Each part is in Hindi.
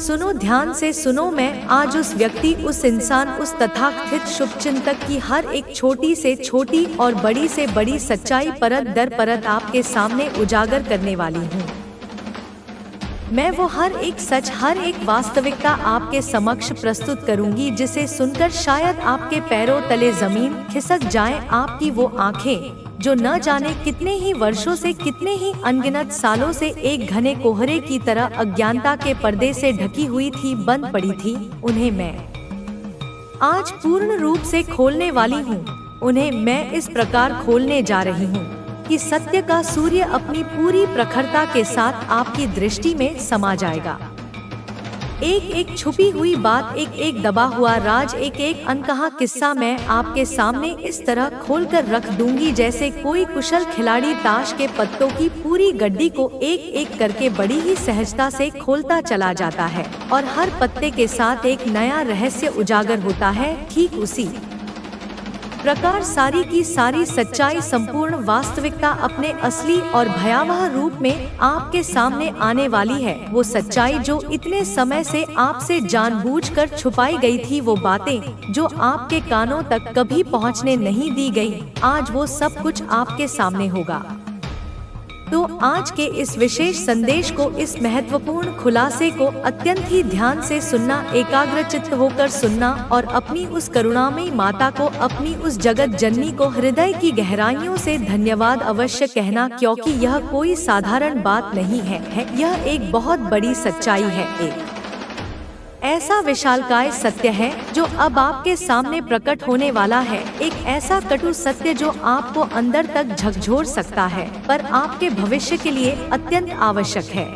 सुनो, ध्यान से सुनो। मैं आज उस व्यक्ति, उस इंसान, उस तथाकथित शुभचिंतक की हर एक छोटी से छोटी और बड़ी से बड़ी सच्चाई परत दर परत आपके सामने उजागर करने वाली हूँ। मैं वो हर एक सच, हर एक वास्तविकता आपके समक्ष प्रस्तुत करूंगी, जिसे सुनकर शायद आपके पैरों तले जमीन खिसक जाए। आपकी वो आंखें जो न जाने कितने ही वर्षों से, कितने ही अनगिनत सालों से एक घने कोहरे की तरह अज्ञानता के पर्दे से ढकी हुई थी, बंद पड़ी थी, उन्हें मैं आज पूर्ण रूप से खोलने वाली हूँ। उन्हें मैं इस प्रकार खोलने जा रही हूँ कि सत्य का सूर्य अपनी पूरी प्रखरता के साथ आपकी दृष्टि में समा जाएगा। एक एक छुपी हुई बात, एक एक दबा हुआ राज, एक एक अनकहा किस्सा मैं आपके सामने इस तरह खोलकर रख दूंगी, जैसे कोई कुशल खिलाड़ी ताश के पत्तों की पूरी गड्डी को एक एक करके बड़ी ही सहजता से खोलता चला जाता है और हर पत्ते के साथ एक नया रहस्य उजागर होता है। ठीक उसी प्रकार सारी की सारी सच्चाई, संपूर्ण वास्तविकता अपने असली और भयावह रूप में आपके सामने आने वाली है। वो सच्चाई जो इतने समय से आपसे जानबूझकर छुपाई गई थी, वो बातें जो आपके कानों तक कभी पहुंचने नहीं दी गई, आज वो सब कुछ आपके सामने होगा। तो आज के इस विशेष संदेश को, इस महत्वपूर्ण खुलासे को अत्यंत ही ध्यान से सुनना, एकाग्रचित्त होकर सुनना और अपनी उस करुणामयी माता को, अपनी उस जगत जननी को हृदय की गहराइयों से धन्यवाद अवश्य कहना, क्योंकि यह कोई साधारण बात नहीं है। यह एक बहुत बड़ी सच्चाई है, एक ऐसा विशालकाय सत्य है जो अब आपके सामने प्रकट होने वाला है। एक ऐसा कटु सत्य जो आपको अंदर तक झकझोर सकता है, पर आपके भविष्य के लिए अत्यंत आवश्यक है।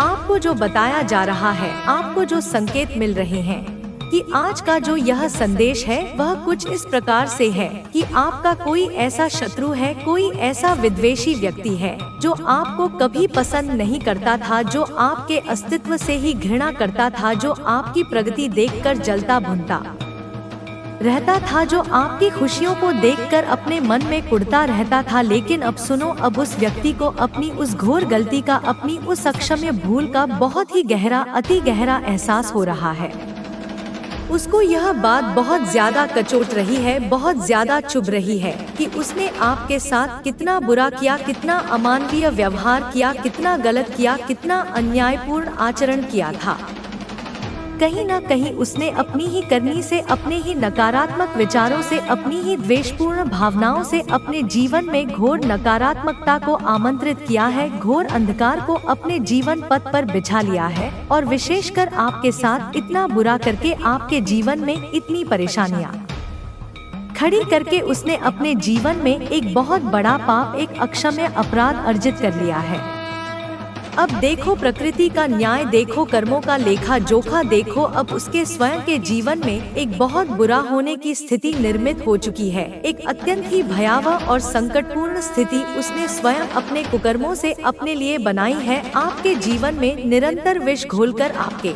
आपको जो बताया जा रहा है, आपको जो संकेत मिल रहे हैं कि आज का जो यह संदेश है वह कुछ इस प्रकार से है कि आपका कोई ऐसा शत्रु है, कोई ऐसा विद्वेषी व्यक्ति है जो आपको कभी पसंद नहीं करता था, जो आपके अस्तित्व से ही घृणा करता था, जो आपकी प्रगति देखकर जलता भुनता रहता था, जो आपकी खुशियों को देखकर अपने मन में कुढ़ता रहता था। लेकिन अब सुनो, अब उस व्यक्ति को अपनी उस घोर गलती का, अपनी उस अक्षम्य भूल का बहुत ही गहरा, अति गहरा एहसास हो रहा है। उसको यह बात बहुत ज्यादा कचोट रही है, बहुत ज्यादा चुभ रही है कि उसने आपके साथ कितना बुरा किया, कितना अमानवीय व्यवहार किया, कितना गलत किया, कितना अन्यायपूर्ण आचरण किया था। कहीं न कहीं उसने अपनी ही करनी से, अपने ही नकारात्मक विचारों से, अपनी ही द्वेषपूर्ण भावनाओं से अपने जीवन में घोर नकारात्मकता को आमंत्रित किया है, घोर अंधकार को अपने जीवन पथ पर बिछा लिया है और विशेषकर आपके साथ इतना बुरा करके आपके जीवन में इतनी परेशानियां खड़ी करके उसने अपने जीवन में एक बहुत बड़ा पाप, एक अक्षम्य अपराध अर्जित कर लिया है। अब देखो प्रकृति का न्याय, देखो कर्मों का लेखा जोखा, देखो अब उसके स्वयं के जीवन में एक बहुत बुरा होने की स्थिति निर्मित हो चुकी है। एक अत्यंत ही भयावह और संकटपूर्ण स्थिति उसने स्वयं अपने कुकर्मों से अपने लिए बनाई है। आपके जीवन में निरंतर विष घोलकर आपके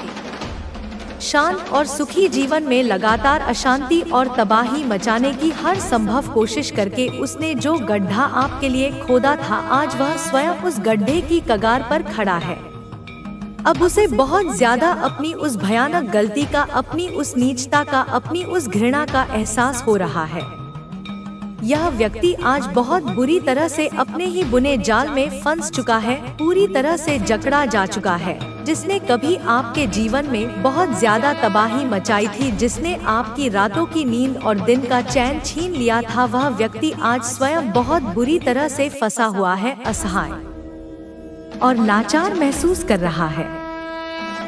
शांत और सुखी जीवन में लगातार अशांति और तबाही मचाने की हर संभव कोशिश करके उसने जो गड्ढा आपके लिए खोदा था, आज वह स्वयं उस गड्ढे की कगार पर खड़ा है। अब उसे बहुत ज्यादा अपनी उस भयानक गलती का, अपनी उस नीचता का, अपनी उस घृणा का एहसास हो रहा है। यह व्यक्ति आज बहुत बुरी तरह से अपने ही बुने जाल में फंस चुका है, पूरी तरह से जकड़ा जा चुका है, जिसने कभी आपके जीवन में बहुत ज्यादा तबाही मचाई थी, जिसने आपकी रातों की नींद और दिन का चैन छीन लिया था। वह व्यक्ति आज स्वयं बहुत बुरी तरह से फंसा हुआ है, असहाय और लाचार महसूस कर रहा है।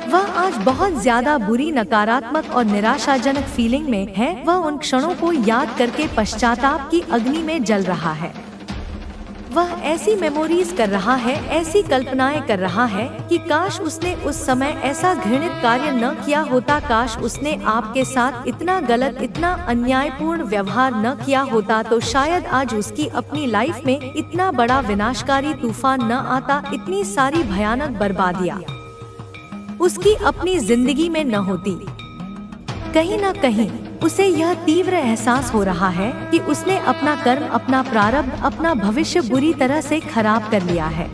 वह आज बहुत ज्यादा बुरी, नकारात्मक और निराशाजनक फीलिंग में है। वह उन क्षणों को याद करके पश्चाताप की अग्नि में जल रहा है। वह ऐसी मेमोरीज कर रहा है, ऐसी कल्पनाएं कर रहा है कि काश उसने उस समय ऐसा घृणित कार्य न किया होता, काश उसने आपके साथ इतना गलत, इतना अन्यायपूर्ण व्यवहार न किया होता, तो शायद आज उसकी अपनी लाइफ में इतना बड़ा विनाशकारी तूफान न आता, इतनी सारी भयानक बर्बादियां उसकी अपनी जिंदगी में न होती। कहीं न कहीं उसे यह तीव्र एहसास हो रहा है कि उसने अपना कर्म, अपना प्रारब्ध, अपना भविष्य बुरी तरह से खराब कर लिया है।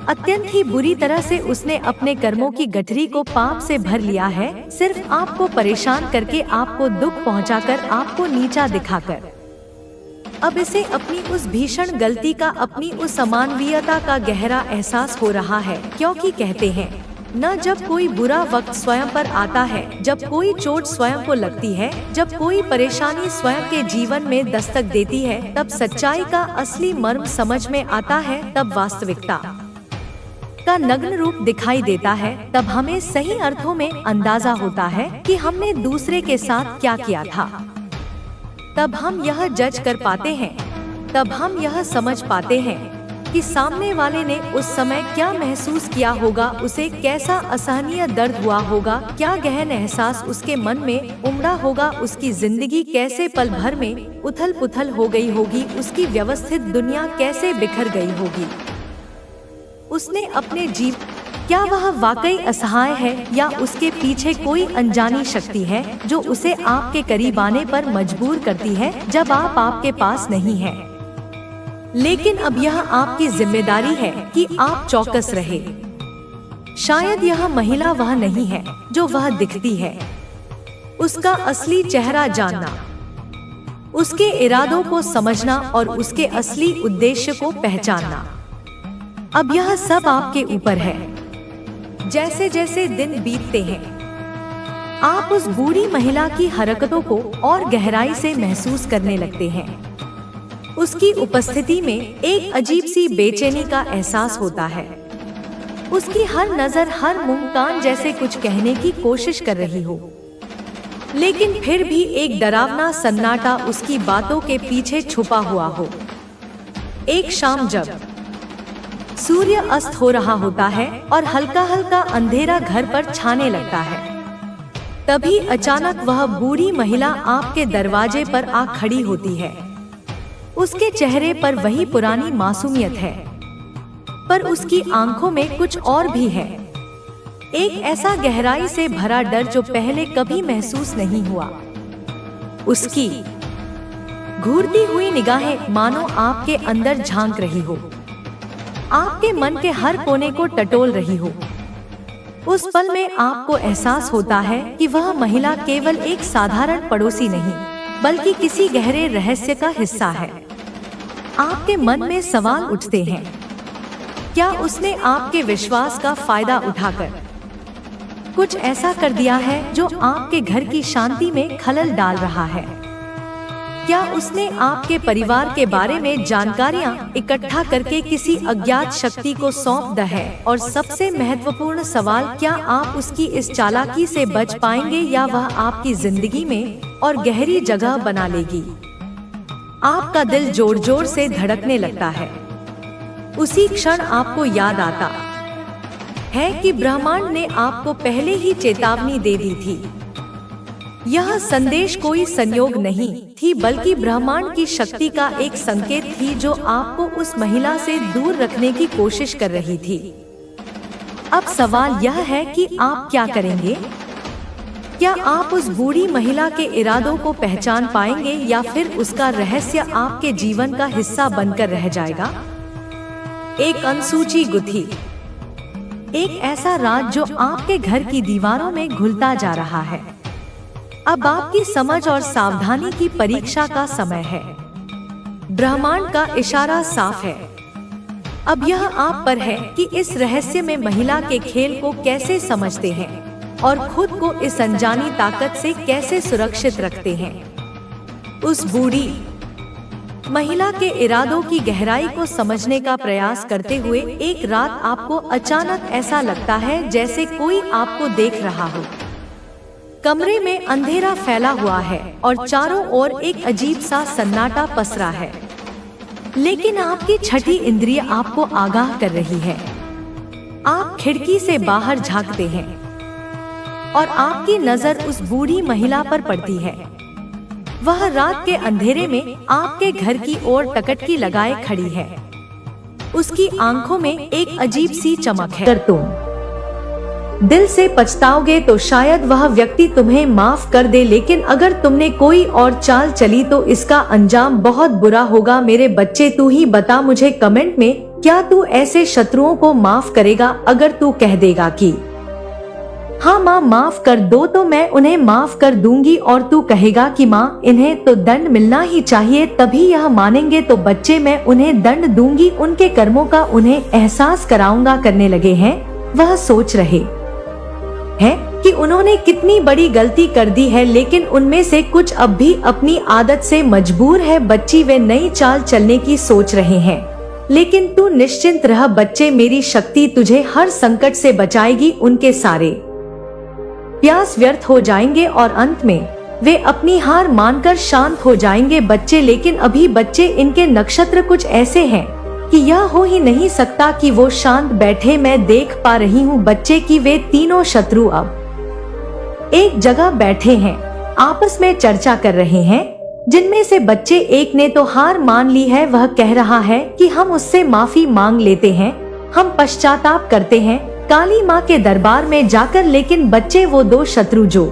अत्यंत ही बुरी तरह से उसने अपने कर्मों की गठरी को पाप से भर लिया है, सिर्फ आपको परेशान करके, आपको दुख पहुंचाकर, आपको नीचा दिखाकर। अब इसे अपनी उस भीषण गलती का, अपनी उस अमानवीयता का गहरा एहसास हो रहा है, क्योंकि कहते हैं न, जब कोई बुरा वक्त स्वयं पर आता है, जब कोई चोट स्वयं को लगती है, जब कोई परेशानी स्वयं के जीवन में दस्तक देती है, तब सच्चाई का असली मर्म समझ में आता है, तब वास्तविकता का नग्न रूप दिखाई देता है, तब हमें सही अर्थों में अंदाजा होता है कि हमने दूसरे के साथ क्या किया था। तब हम यह जज कर पाते हैं, तब हम यह समझ पाते हैं कि सामने वाले ने उस समय क्या महसूस किया होगा, उसे कैसा असहनीय दर्द हुआ होगा, क्या गहन एहसास उसके मन में उमड़ा होगा, उसकी जिंदगी कैसे पल भर में उथल पुथल हो गई होगी, उसकी व्यवस्थित दुनिया कैसे बिखर गई होगी। उसने अपने जीव, क्या वह वाकई असहाय है या उसके पीछे कोई अनजानी शक्ति है जो उसे आपके करीब आने पर मजबूर करती है जब आप आपके पास नहीं है। लेकिन अब यह आपकी जिम्मेदारी है कि आप चौकस रहे। शायद यह महिला वह नहीं है जो वह दिखती है। उसका असली चेहरा जानना, उसके इरादों को समझना और उसके असली उद्देश्य को पहचानना, अब यह सब आपके ऊपर है। जैसे जैसे दिन बीतते हैं, आप उस बूढ़ी महिला की हरकतों को और गहराई से महसूस करने लगते हैं। उसकी उपस्थिति में एक अजीब सी बेचैनी का एहसास होता है। उसकी हर नजर, हर मुंह कान जैसे कुछ कहने की कोशिश कर रही हो, लेकिन फिर भी एक डरावना सन्नाटा उसकी बातों के पीछे छुपा हुआ हो। एक शाम जब सूर्य अस्त हो रहा होता है और हल्का हल्का अंधेरा घर पर छाने लगता है, तभी अचानक वह बूढ़ी महिला आपके दरवाजे पर आ खड़ी होती है। उसके चेहरे पर वही पुरानी मासूमियत है, पर उसकी आंखों में कुछ और भी है। एक ऐसा गहराई से भरा डर जो पहले कभी महसूस नहीं हुआ। उसकी घूरती हुई निगाहें मानो आपके अंदर झांक रही हो, आपके मन के हर कोने को टटोल रही हो। उस पल में आपको एहसास होता है कि वह महिला केवल एक साधारण पड़ोसी नहीं, बल्कि किसी गहरे रहस्य का हिस्सा है। आपके मन में सवाल उठते हैं, क्या उसने आपके विश्वास का फायदा उठाकर कुछ ऐसा कर दिया है जो आपके घर की शांति में खलल डाल रहा है? क्या उसने आपके परिवार के बारे में जानकारियां इकट्ठा करके किसी अज्ञात शक्ति को सौंप दी है? और सबसे महत्वपूर्ण सवाल, क्या आप उसकी इस चालाकी से बच पाएंगे या वह आपकी जिंदगी में और गहरी जगह बना लेगी? आपका दिल जोर जोर से धड़कने लगता है। उसी क्षण आपको याद आता है कि ब्रह्मांड ने आपको पहले ही चेतावनी दे दी थी। यह संदेश कोई संयोग नहीं थी, बल्कि ब्रह्मांड की शक्ति का एक संकेत थी जो आपको उस महिला से दूर रखने की कोशिश कर रही थी। अब सवाल यह है कि आप क्या करेंगे? क्या आप उस बूढ़ी महिला के इरादों को पहचान पाएंगे या फिर उसका रहस्य आपके जीवन का हिस्सा बनकर रह जाएगा? एक अनसूची गुत्थी, एक ऐसा राज जो आपके घर की दीवारों में घुलता जा रहा है। अब आपकी समझ और सावधानी की परीक्षा का समय है। ब्रह्मांड का इशारा साफ है। अब यह आप पर है कि इस रहस्य में महिला के खेल को कैसे समझते हैं और खुद को इस अनजानी ताकत से कैसे सुरक्षित रखते हैं। उस बूढ़ी महिला के इरादों की गहराई को समझने का प्रयास करते हुए एक रात आपको अचानक ऐसा लगता है जैसे कोई आपको देख रहा हो। कमरे में अंधेरा फैला हुआ है और चारों ओर एक अजीब सा सन्नाटा पसरा है, लेकिन आपकी छठी इंद्रिय आपको आगाह कर रही है। आप खिड़की से बाहर झांकते हैं और आपकी नजर उस बूढ़ी महिला पर पड़ती है। वह रात के अंधेरे में आपके घर की ओर टकटकी लगाए खड़ी है। उसकी आंखों में एक अजीब सी चमक है। अगर तुम दिल से पछताओगे तो शायद वह व्यक्ति तुम्हें माफ कर दे, लेकिन अगर तुमने कोई और चाल चली तो इसका अंजाम बहुत बुरा होगा। मेरे बच्चे, तू ही बता मुझे कमेंट में क्या तू ऐसे शत्रुओं को माफ करेगा अगर तू कह देगा कि हाँ माँ माफ कर दो तो मैं उन्हें माफ कर दूंगी, और तू कहेगा कि माँ इन्हें तो दंड मिलना ही चाहिए तभी यह मानेंगे, तो बच्चे मैं उन्हें दंड दूंगी, उनके कर्मों का उन्हें एहसास कराऊंगा करने लगे हैं। वह सोच रहे हैं कि उन्होंने कितनी बड़ी गलती कर दी है, लेकिन उनमें से कुछ अब भी अपनी आदत से मजबूर है। बच्ची वे नई चाल चलने की सोच रहे हैं, लेकिन तू निश्चिंत रह बच्चे, मेरी शक्ति तुझे हर संकट से बचाएगी। उनके सारे प्रयास व्यर्थ हो जाएंगे और अंत में वे अपनी हार मानकर शांत हो जाएंगे बच्चे। लेकिन अभी बच्चे इनके नक्षत्र कुछ ऐसे हैं कि यह हो ही नहीं सकता कि वो शांत बैठे। मैं देख पा रही हूँ बच्चे कि वे तीनों शत्रु अब एक जगह बैठे हैं, आपस में चर्चा कर रहे हैं, जिनमें से बच्चे एक ने तो हार मान ली है। वह कह रहा है कि हम उससे माफी मांग लेते हैं, हम पश्चाताप करते हैं काली माँ के दरबार में जाकर। लेकिन बच्चे वो दो शत्रु जो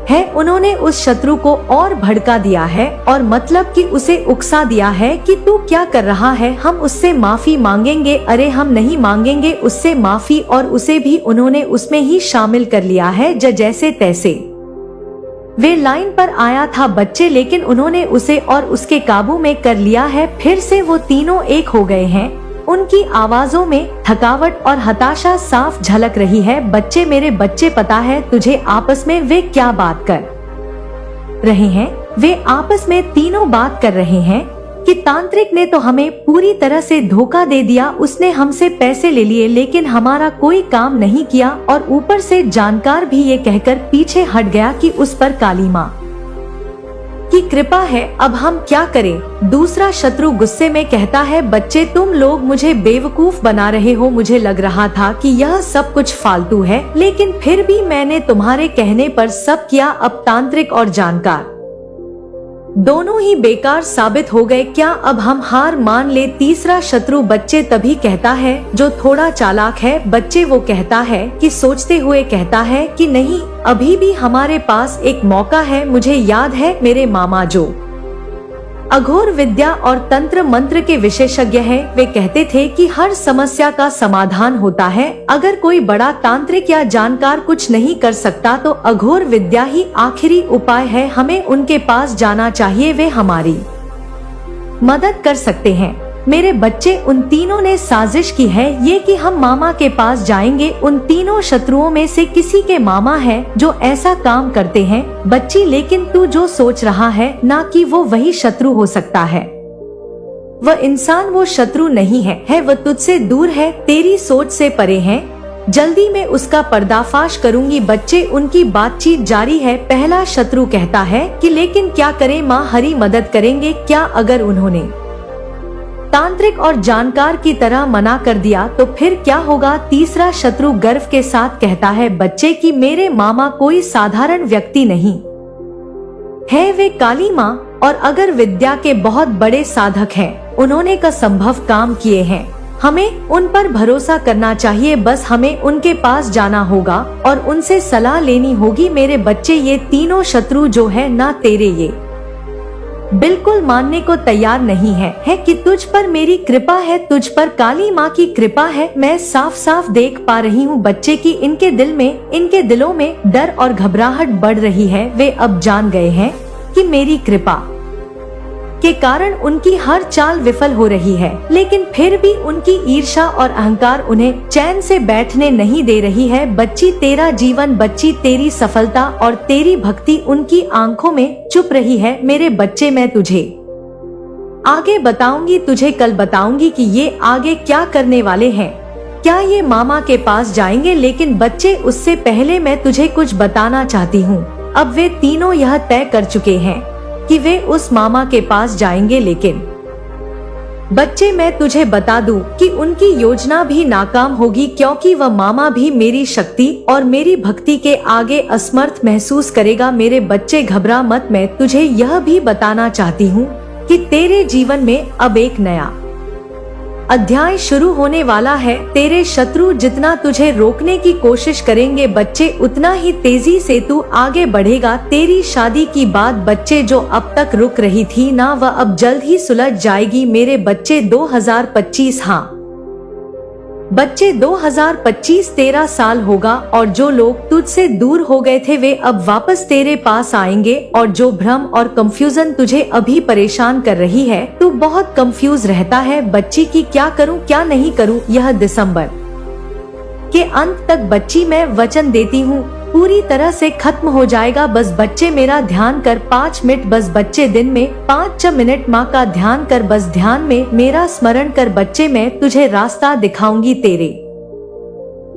है उन्होंने उस शत्रु को और भड़का दिया है, और मतलब कि उसे उकसा दिया है कि तू क्या कर रहा है, हम उससे माफी मांगेंगे। अरे हम नहीं मांगेंगे उससे माफी, और उसे भी उन्होंने उसमें ही शामिल कर लिया है जैसे तैसे वे लाइन पर आया था बच्चे, लेकिन उन्होंने उसे और उसके काबू में कर लिया है। फिर से वो तीनों एक हो गए हैं। उनकी आवाजों में थकावट और हताशा साफ झलक रही है। बच्चे मेरे बच्चे, पता है तुझे आपस में वे क्या बात कर रहे हैं? वे आपस में तीनों बात कर रहे हैं कि तांत्रिक ने तो हमें पूरी तरह से धोखा दे दिया, उसने हमसे पैसे ले लिए लेकिन हमारा कोई काम नहीं किया, और ऊपर से जानकार भी ये कहकर पीछे हट गया कि उस पर काली माँ की कृपा है, अब हम क्या करें? दूसरा शत्रु गुस्से में कहता है बच्चे तुम लोग मुझे बेवकूफ बना रहे हो, मुझे लग रहा था कि यह सब कुछ फालतू है, लेकिन फिर भी मैंने तुम्हारे कहने पर सब किया। अब तांत्रिक और जानकार दोनों ही बेकार साबित हो गए, क्या अब हम हार मान ले? तीसरा शत्रु बच्चे तभी कहता है, जो थोड़ा चालाक है बच्चे, वो कहता है कि सोचते हुए कहता है कि नहीं, अभी भी हमारे पास एक मौका है। मुझे याद है मेरे मामा जो अघोर विद्या और तंत्र मंत्र के विशेषज्ञ हैं, वे कहते थे कि हर समस्या का समाधान होता है। अगर कोई बड़ा तांत्रिक या जानकार कुछ नहीं कर सकता तो अघोर विद्या ही आखिरी उपाय है। हमें उनके पास जाना चाहिए, वे हमारी मदद कर सकते हैं। मेरे बच्चे, उन तीनों ने साजिश की है ये कि हम मामा के पास जाएंगे। उन तीनों शत्रुओं में से किसी के मामा है जो ऐसा काम करते हैं। बच्ची, लेकिन तू जो सोच रहा है ना कि वो वही शत्रु हो सकता है, वह इंसान वो शत्रु नहीं है, वह तुझसे दूर है, तेरी सोच से परे है। जल्दी मैं उसका पर्दाफाश करूंगी। बच्चे, उनकी बातचीत जारी है। पहला शत्रु कहता है कि लेकिन क्या करें माँ, हरी मदद करेंगे क्या? अगर उन्होंने तांत्रिक और जानकार की तरह मना कर दिया तो फिर क्या होगा? तीसरा शत्रु गर्व के साथ कहता है बच्चे कि मेरे मामा कोई साधारण व्यक्ति नहीं है, वे काली माँ और अगर विद्या के बहुत बड़े साधक हैं। उन्होंने का संभव काम किए हैं, हमें उन पर भरोसा करना चाहिए। बस हमें उनके पास जाना होगा और उनसे सलाह लेनी होगी। मेरे बच्चे, ये तीनों शत्रु जो है ना तेरे, ये बिल्कुल मानने को तैयार नहीं है कि तुझ पर मेरी कृपा है, तुझ पर काली माँ की कृपा है। मैं साफ साफ देख पा रही हूँ बच्चे की इनके दिलों में डर और घबराहट बढ़ रही है। वे अब जान गए हैं कि मेरी कृपा के कारण उनकी हर चाल विफल हो रही है, लेकिन फिर भी उनकी ईर्ष्या और अहंकार उन्हें चैन से बैठने नहीं दे रही है। बच्ची, तेरा जीवन, बच्ची तेरी सफलता और तेरी भक्ति उनकी आंखों में चुप रही है। मेरे बच्चे, मैं तुझे आगे बताऊंगी, तुझे कल बताऊंगी कि ये आगे क्या करने वाले हैं। क्या ये मामा के पास जाएंगे? लेकिन बच्चे, उससे पहले मैं तुझे कुछ बताना चाहती हूँ। अब वे तीनों यह तय कर चुके हैं कि वे उस मामा के पास जाएंगे, लेकिन बच्चे मैं तुझे बता दूं कि उनकी योजना भी नाकाम होगी, क्योंकि वह मामा भी मेरी शक्ति और मेरी भक्ति के आगे असमर्थ महसूस करेगा। मेरे बच्चे घबरा मत, मैं तुझे यह भी बताना चाहती हूँ कि तेरे जीवन में अब एक नया अध्याय शुरू होने वाला है। तेरे शत्रु जितना तुझे रोकने की कोशिश करेंगे बच्चे, उतना ही तेजी से तू आगे बढ़ेगा। तेरी शादी की बात बच्चे जो अब तक रुक रही थी ना, वह अब जल्द ही सुलझ जाएगी मेरे बच्चे। 2025 हाँ बच्चे 2025 तेरा साल होगा और जो लोग तुझसे दूर हो गए थे वे अब वापस तेरे पास आएंगे। और जो भ्रम और कंफ्यूजन तुझे अभी परेशान कर रही है, तू बहुत कंफ्यूज रहता है बच्ची की क्या करूं क्या नहीं करूं। यह दिसंबर के अंत तक बच्ची मैं वचन देती हूँ पूरी तरह से खत्म हो जाएगा। बस बच्चे मेरा ध्यान कर 5 मिनट, बस बच्चे दिन में 5 मिनट माँ का ध्यान कर, बस ध्यान में मेरा स्मरण कर बच्चे। मैं तुझे रास्ता दिखाऊंगी, तेरे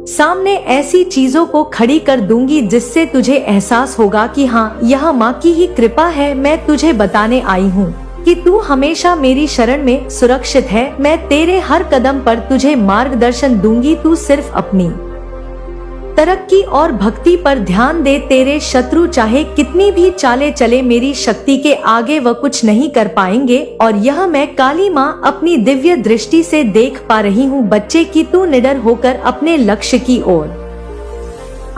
सामने ऐसी चीजों को खड़ी कर दूंगी जिससे तुझे एहसास होगा कि हाँ यह माँ की ही कृपा है। मैं तुझे बताने आई हूँ कि तू हमेशा मेरी शरण में सुरक्षित है। मैं तेरे हर कदम पर तुझे मार्गदर्शन दूंगी। तू सिर्फ अपनी तरक्की और भक्ति पर ध्यान दे। तेरे शत्रु चाहे कितनी भी चाले चले, मेरी शक्ति के आगे वह कुछ नहीं कर पाएंगे। और यह मैं काली माँ अपनी दिव्य दृष्टि से देख पा रही हूँ बच्चे की तू निडर होकर अपने लक्ष्य की ओर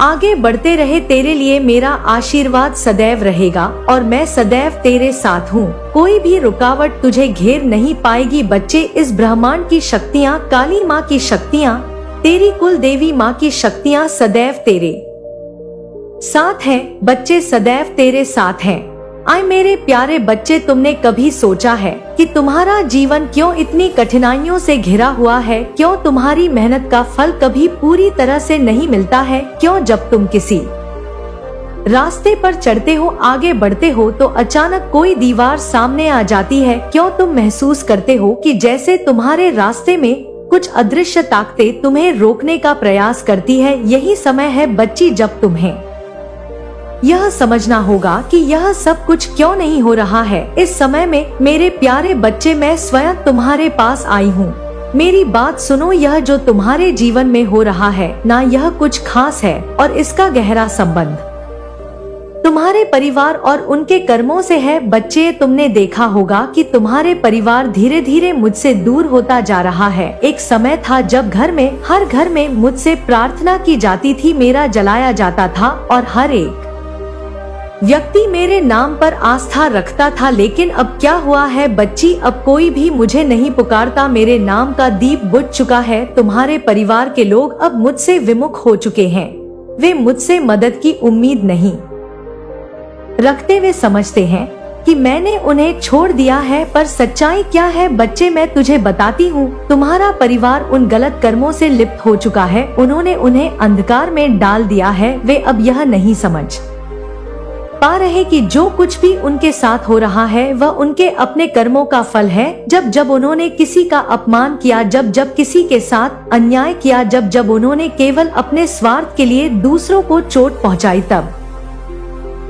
आगे बढ़ते रहे। तेरे लिए मेरा आशीर्वाद सदैव रहेगा और मैं सदैव तेरे साथ हूँ। कोई भी रुकावट तुझे घेर नहीं पाएगी बच्चे। इस ब्रह्मांड की शक्तियाँ, काली माँ की शक्तियाँ, तेरी कुल देवी माँ की शक्तियाँ सदैव तेरे साथ हैं बच्चे, सदैव तेरे साथ हैं। आए मेरे प्यारे बच्चे, तुमने कभी सोचा है कि तुम्हारा जीवन क्यों इतनी कठिनाइयों से घिरा हुआ है? क्यों तुम्हारी मेहनत का फल कभी पूरी तरह से नहीं मिलता है? क्यों जब तुम किसी रास्ते पर चढ़ते हो, आगे बढ़ते हो, तो अचानक कोई दीवार सामने आ जाती है? क्यों तुम महसूस करते हो कि जैसे तुम्हारे रास्ते में कुछ अदृश्य ताकतें तुम्हें रोकने का प्रयास करती है? यही समय है बच्ची जब तुम्हें यह समझना होगा कि यह सब कुछ क्यों नहीं हो रहा है। इस समय में मेरे प्यारे बच्चे मैं स्वयं तुम्हारे पास आई हूँ। मेरी बात सुनो, यह जो तुम्हारे जीवन में हो रहा है ना, यह कुछ खास है और इसका गहरा संबंध तुम्हारे परिवार और उनके कर्मों से है बच्चे। तुमने देखा होगा कि तुम्हारे परिवार धीरे धीरे मुझसे दूर होता जा रहा है। एक समय था जब हर घर में मुझसे प्रार्थना की जाती थी, मेरा जलाया जाता था और हर एक व्यक्ति मेरे नाम पर आस्था रखता था। लेकिन अब क्या हुआ है बच्ची? अब कोई भी मुझे नहीं पुकारता, मेरे नाम का दीप बुझ चुका है। तुम्हारे परिवार के लोग अब मुझसे विमुख हो चुके हैं। वे मुझसे मदद की उम्मीद नहीं रखते। वे समझते हैं कि मैंने उन्हें छोड़ दिया है, पर सच्चाई क्या है बच्चे मैं तुझे बताती हूँ। तुम्हारा परिवार उन गलत कर्मों से लिप्त हो चुका है। उन्होंने उन्हें अंधकार में डाल दिया है। वे अब यह नहीं समझ पा रहे कि जो कुछ भी उनके साथ हो रहा है वह उनके अपने कर्मों का फल है। जब उन्होंने किसी का अपमान किया, जब किसी के साथ अन्याय किया, जब उन्होंने केवल अपने स्वार्थ के लिए दूसरों को चोट पहुँचाई,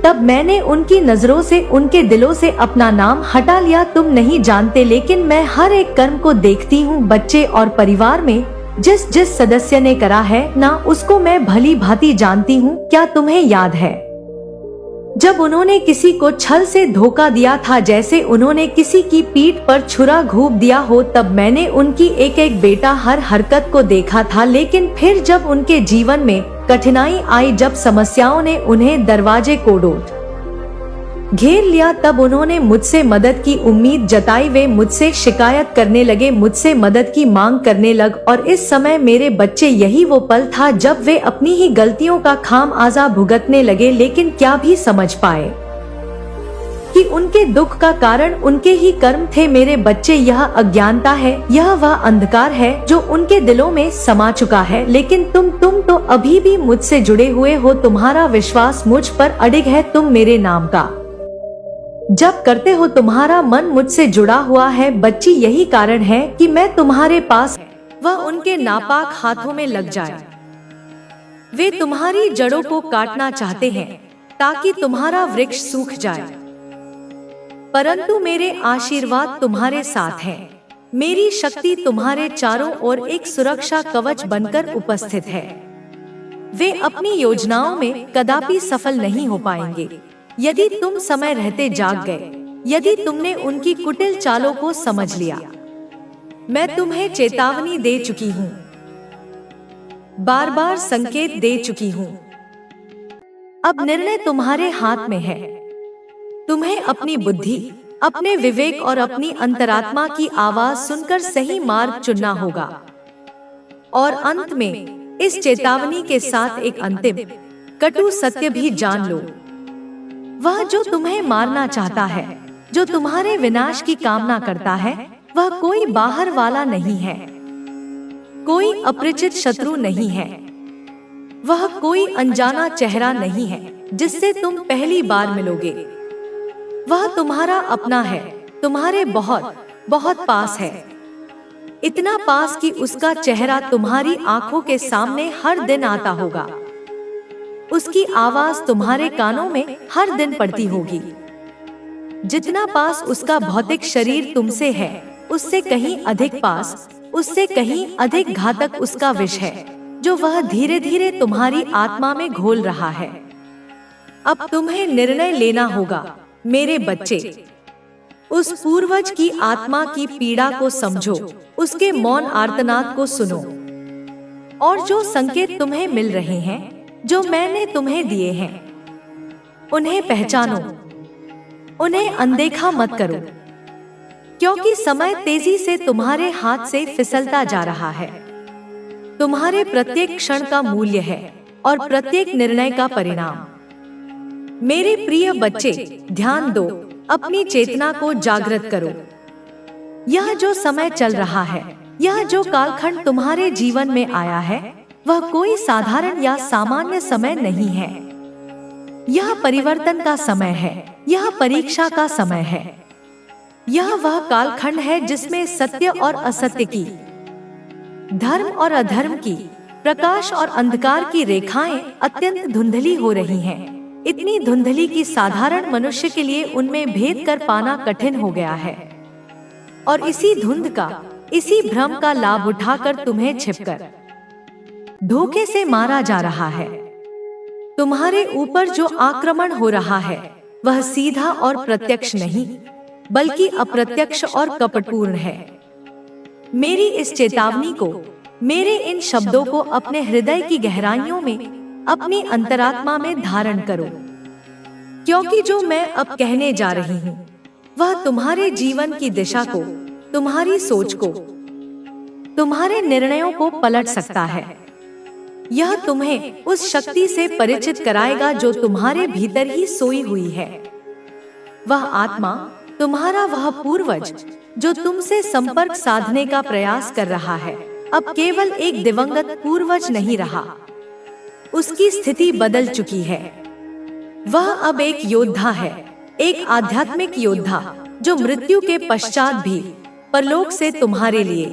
तब मैंने उनकी नजरों से, उनके दिलों से अपना नाम हटा लिया। तुम नहीं जानते, लेकिन मैं हर एक कर्म को देखती हूँ बच्चे। और परिवार में जिस सदस्य ने करा है ना, उसको मैं भली भांति जानती हूँ। क्या तुम्हें याद है जब उन्होंने किसी को छल से धोखा दिया था, जैसे उन्होंने किसी की पीठ पर छुरा घूंप दिया हो? तब मैंने उनकी एक एक बेटा हर हरकत को देखा था। लेकिन फिर जब उनके जीवन में कठिनाई आई, जब समस्याओं ने उन्हें दरवाजे कोड़ोट घेर लिया, तब उन्होंने मुझसे मदद की उम्मीद जताई। वे मुझसे शिकायत करने लगे, मुझसे मदद की मांग करने लग। और इस समय मेरे बच्चे यही वो पल था जब वे अपनी ही गलतियों का खामियाजा भुगतने लगे। लेकिन क्या भी समझ पाए कि उनके दुख का कारण उनके ही कर्म थे। मेरे बच्चे, यह अज्ञानता है, यह वह अंधकार है जो उनके दिलों में समा चुका है। लेकिन तुम तो अभी भी मुझसे जुड़े हुए हो। तुम्हारा विश्वास मुझ पर अडिग है। तुम मेरे नाम का जप करते हो, तुम्हारा मन मुझसे जुड़ा हुआ है बच्ची। यही कारण है कि मैं तुम्हारे पास वह उनके नापाक हाथों में लग जाए। वे तुम्हारी जड़ों को काटना चाहते हैं ताकि तुम्हारा वृक्ष सूख जाए, परंतु मेरे आशीर्वाद तुम्हारे साथ हैं। मेरी शक्ति तुम्हारे चारों ओर एक सुरक्षा कवच बनकर उपस्थित है। वे अपनी योजनाओं में कदापि सफल नहीं हो पाएंगे यदि तुम समय रहते जाग गए, यदि तुमने उनकी कुटिल चालों को समझ लिया। मैं तुम्हें चेतावनी दे चुकी हूँ, बार बार संकेत दे चुकी हूँ। अब निर्णय तुम्हारे हाथ में है। तुम्हें अपनी बुद्धि, अपने विवेक और अपनी अंतरात्मा की आवाज सुनकर सही मार्ग चुनना होगा। और अंत में इस चेतावनी के साथ एक अंतिम कटु सत्य भी जान लो। वह जो तुम्हें मारना चाहता है, जो तुम्हारे विनाश की कामना करता है, वह कोई बाहर वाला नहीं है, कोई अपरिचित शत्रु नहीं है, वह कोई अनजाना चेहरा नहीं है जिससे तुम पहली बार मिलोगे। वह तुम्हारा अपना है, तुम्हारे बहुत बहुत पास है, इतना पास कि उसका चेहरा तुम्हारी आंखों के सामने हर दिन आता होगा। उसकी आवाज तुम्हारे कानों में हर दिन पड़ती होगी। जितना पास उसका भौतिक शरीर तुमसे है, उससे कहीं अधिक पास, उससे कहीं अधिक घातक उसका विष है, जो वह धीरे धीरे तुम्हारी आत्मा में घोल रहा है। अब तुम्हें निर्णय लेना होगा मेरे बच्चे। उस पूर्वज की आत्मा की पीड़ा को समझो, उसके मौन आर्तनाद को सुनो, और जो संकेत तुम्हें मिल रहे हैं, जो मैंने तुम्हें दिए हैं, उन्हें पहचानो, उन्हें अनदेखा मत करो, क्योंकि समय तेजी से तुम्हारे हाथ से फिसलता जा रहा है। तुम्हारे प्रत्येक क्षण का मूल्य है और प्रत्येक निर्णय का परिणाम। मेरे प्रिय बच्चे, ध्यान दो, अपनी चेतना को जागृत करो। यह जो समय चल रहा है, यह जो कालखंड तुम्हारे जीवन में आया है, वह कोई साधारण या सामान्य समय नहीं है। यह परिवर्तन का समय है, यह परीक्षा का समय है। यह वह कालखंड है जिसमें सत्य और असत्य की, धर्म और अधर्म की, प्रकाश और अंधकार की रेखाएं अत्यंत धुंधली हो रही हैं। इतनी धुंधली कि साधारण मनुष्य के लिए उनमें भेद कर पाना कठिन हो गया है। और इसी धुंध का, इसी भ्रम का लाभ उठाकर तुम्हें छिपकर धोखे से मारा जा रहा है। तुम्हारे ऊपर जो आक्रमण हो रहा है, वह सीधा और प्रत्यक्ष नहीं, बल्कि अप्रत्यक्ष और कपटपूर्ण है। मेरी इस चेतावनी को, मेरे इन शब्दों को अपने हृदय की गहराइयों में, अपनी अंतरात्मा में धारण करो, क्योंकि जो मैं अब कहने जा रही हूँ, वह तुम्हारे जीवन की दिशा को, तुम्हारी सोच को, तुम्हारे निर्णयों को पलट सकता है। यह तुम्हें उस शक्ति से परिचित कराएगा जो तुम्हारे भीतर ही सोई हुई है। वह आत्मा, तुम्हारा वह पूर्वज जो तुमसे संपर्क साधने का प्रयास कर रहा है, अब केवल एक दिवंगत पूर्वज नहीं रहा। उसकी स्थिति बदल चुकी है। वह अब एक योद्धा है, एक आध्यात्मिक योद्धा जो मृत्यु के पश्चात भी परलोक से तुम्हारे लिए,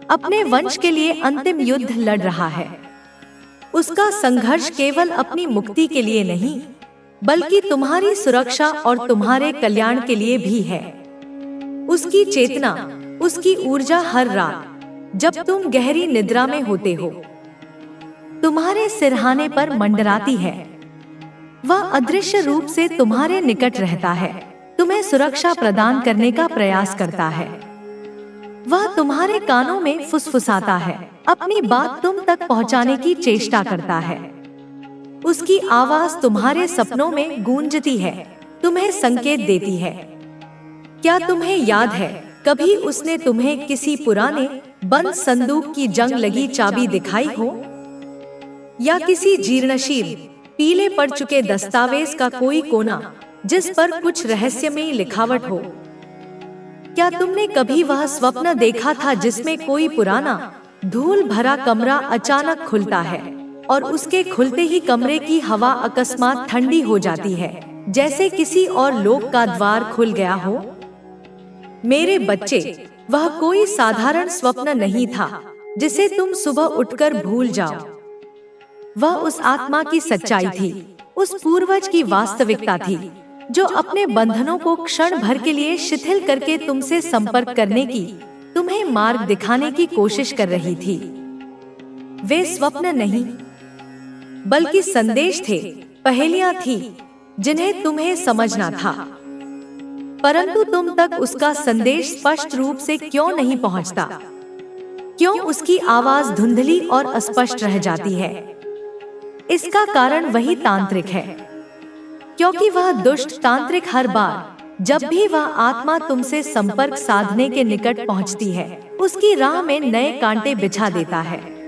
अपने वंश के लिए अंतिम युद्ध लड़ रहा है। उसका संघर्ष केवल अपनी मुक्ति के लिए नहीं, बल्कि तुम्हारी सुरक्षा और तुम्हारे कल्याण के लिए भी है। उसकी चेतना, उसकी ऊर्जा हर रात जब तुम गहरी निद्रा में होते हो, तुम्हारे सिरहाने पर मंडराती है। वह अदृश्य रूप से तुम्हारे निकट रहता है, तुम्हें सुरक्षा प्रदान करने का प्रयास करता है। वह तुम्हारे कानों में फुसफुसाता है, अपनी बात तुम तक पहुंचाने की चेष्टा करता है। उसकी आवाज तुम्हारे सपनों में गूंजती है, तुम्हें संकेत देती है। क्या तुम्हें याद है, कभी उसने तुम्हें किसी पुराने बंद संदूक की जंग लगी चाबी दिखाई हो, या किसी जीर्णशील, पीले पड़ चुके दस्तावेज का कोई कोना जिस पर कुछ रहस्यमयी लिखावट हो? क्या तुमने कभी वह स्वप्न देखा था जिसमें कोई पुराना धूल भरा कमरा अचानक खुलता है और उसके खुलते ही कमरे की हवा अकस्मात ठंडी हो जाती है, जैसे किसी और लोक का द्वार खुल गया हो? मेरे बच्चे, वह कोई साधारण स्वप्न नहीं था जिसे तुम सुबह उठकर भूल जाओ। वह उस आत्मा की सच्चाई थी, उस पूर्वज की वास्तविकता थी, जो अपने बंधनों को क्षण भर के लिए शिथिल करके तुमसे संपर्क करने की, तुम्हें मार्ग दिखाने की कोशिश कर रही थी। वे स्वप्न नहीं, बल्कि संदेश थे, पहेलियां थी जिन्हें तुम्हें समझना था। परंतु तुम तक उसका संदेश स्पष्ट रूप से क्यों नहीं पहुंचता? क्यों उसकी आवाज धुंधली और अस्पष्ट रह जाती है? इसका कारण वही तांत्रिक है, क्योंकि वह दुष्ट तांत्रिक हर बार जब भी वह आत्मा तुमसे संपर्क साधने के निकट पहुंचती है, उसकी राह में नए कांटे बिछा देता है।